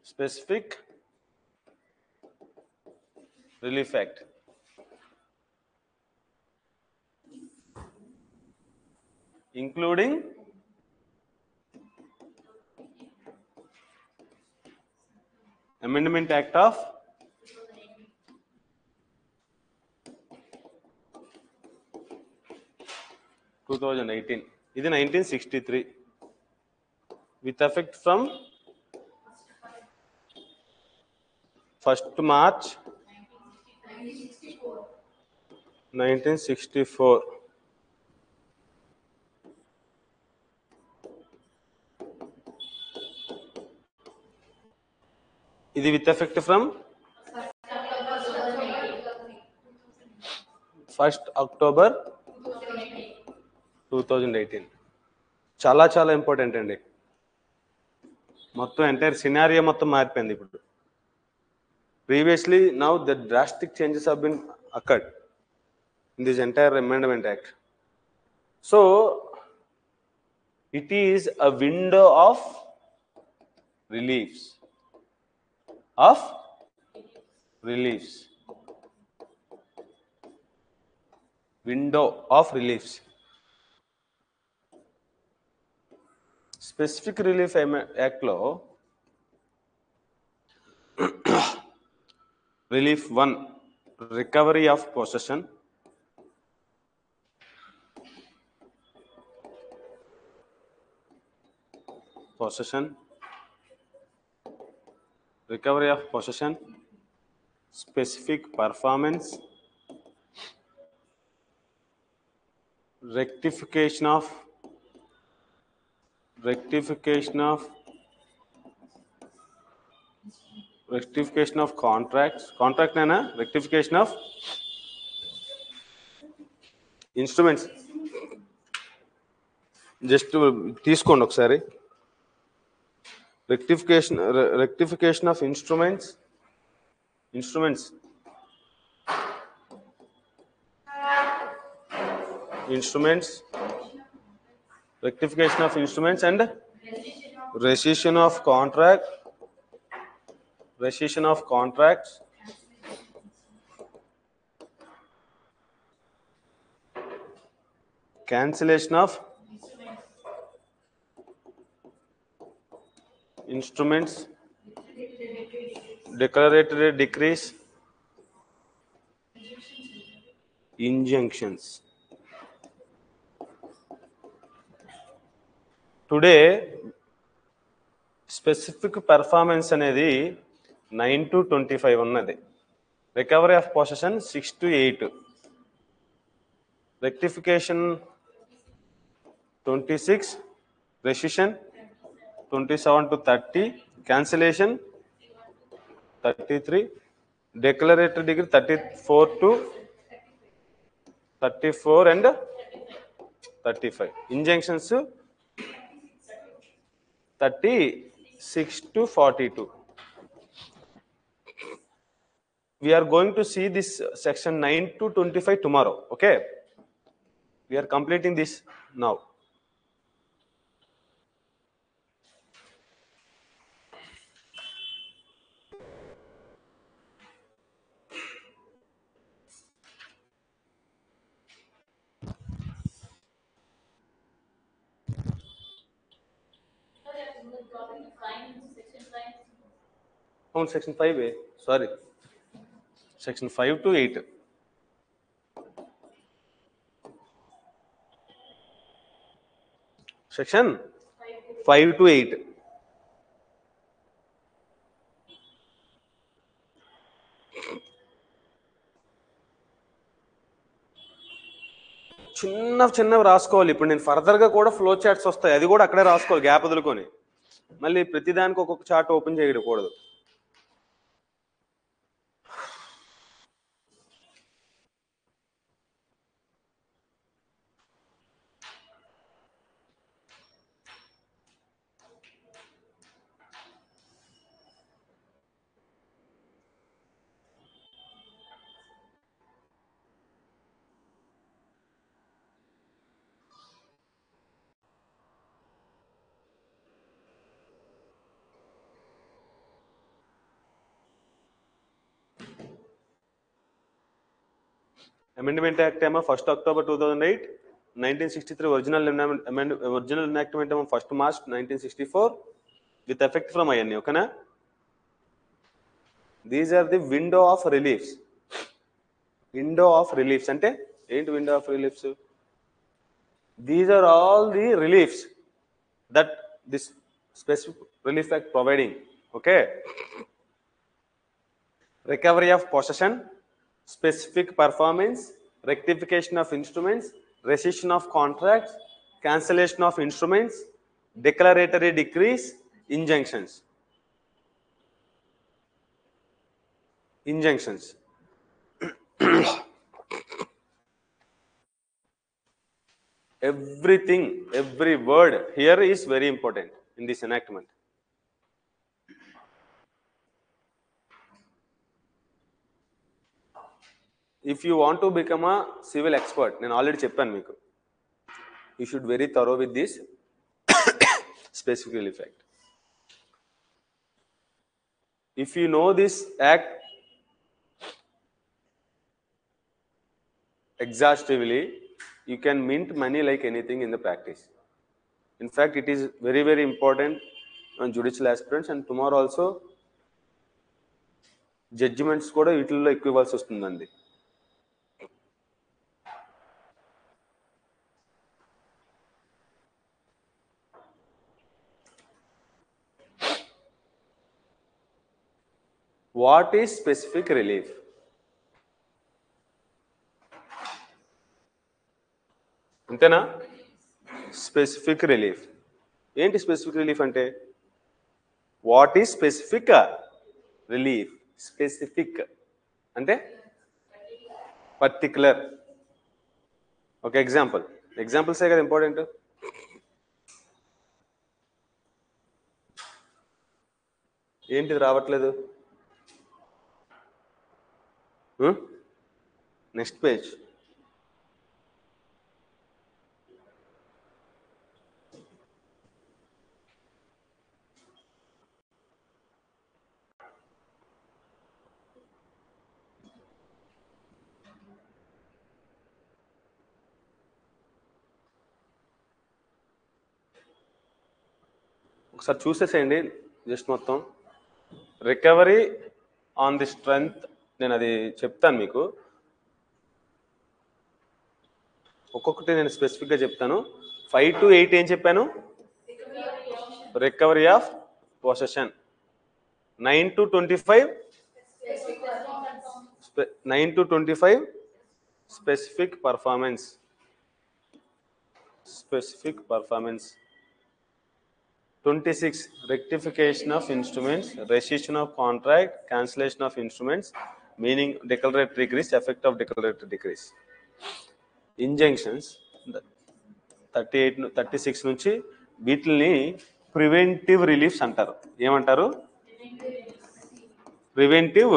Specific Relief Act. Including Amendment Act of 2018. This is 1963. With effect from 1st March 1964. This is with effect from 1st October 2018. చాలా చాలా important అండి. మొత్తం entire scenario మొత్తం మారిపోయింది ఇప్పుడు. Previously, now the drastic changes have been occurred in this entire Amendment Act. So, it is a window of reliefs. Window of reliefs. Specific Relief Act lo Relief 1, recovery of possession. Recovery of possession, specific performance, rectification of contracts, contract naina rectification of instruments. Just తీసుకోండి ఒకసారి. rectification of instruments, rectification of instruments and rescission of contracts, cancellation of instruments, declaratory decrees, injunctions. Today, specific performance అనేది 9 to 25 ఉన్నది. Recovery of possession 6 to 8. Rectification 26, rescission 27 to 30, cancellation 33, declaratory decree 34 to 34 and 35. Injunctions 36 to 42. We are going to see this section 9 to 25 tomorrow. Okay, we are completing this now. On section 5A, sorry, section 5 to 8. Section 5 to 8. చిన్నవి రాసుకోవాలి. ఇప్పుడు నేను ఫర్దర్గా కూడా flow charts వస్తాయి, అది కూడా అక్కడే రాసుకోవాలి, గ్యాప్ వదులుకొని. మళ్ళీ ప్రతిదానికి ఒక్కొక్క చార్ట్ ఓపెన్ చేయకూడదు. అమెండ్మెంట్ యాక్ట్ ఏమో 1st October 2008, 1963 ఒరిజినల్ ఎనాక్ట్మెంట్ ఏమో 1st March 1964 with effect from అవన్నీ. ఓకేనా? These are the window of reliefs. Window of reliefs అంటే ఏంటి? Window of reliefs, these are all the reliefs that this specific relief act providing. Okay? Recovery of possession, specific performance, rectification of instruments, rescission of contracts, cancellation of instruments, declaratory decrees, injunctions. Everything, every word here is very important in this enactment. If you want to become a civil expert, నేను already చెప్పాను మీకు, you should very thorough with this specific relief act. If you know this act exhaustively, you can mint money like anything in the practice. In fact, it is very, very important on judicial aspirants, and tomorrow also judgments కూడా వీటిల్లో ఎక్కువ ఇవ్వాల్సి వస్తుందండి. What is specific relief? అంతేనా? Specific relief ఏంటి? Specific relief అంటే what is specific relief? Specific అంటే particular. ఒక ఎగ్జాంపుల్సే కదా ఇంపార్టెంట్. ఏంటిది రావట్లేదు? Next page. ఒకసారి చూసేసేయండి జస్ట్ మొత్తం. రికవరీ ఆన్ ది స్ట్రెంగ్త్, నేను అది చెప్తాను మీకు, ఒక్కొక్కటి నేను స్పెసిఫిక్గా చెప్తాను. 5 to 8 ఏం చెప్పాను? Recovery of possession. 9 to 25 specific performance. 26 rectification of instruments, rescission of contract, cancellation of instruments, meaning declaratory decrees, effect of declaratory decrees. Injunctions 36 నుంచి వీటిని ప్రివెంటివ్ రిలీఫ్స్ అంటారు. ఏమంటారు? ప్రివెంటివ్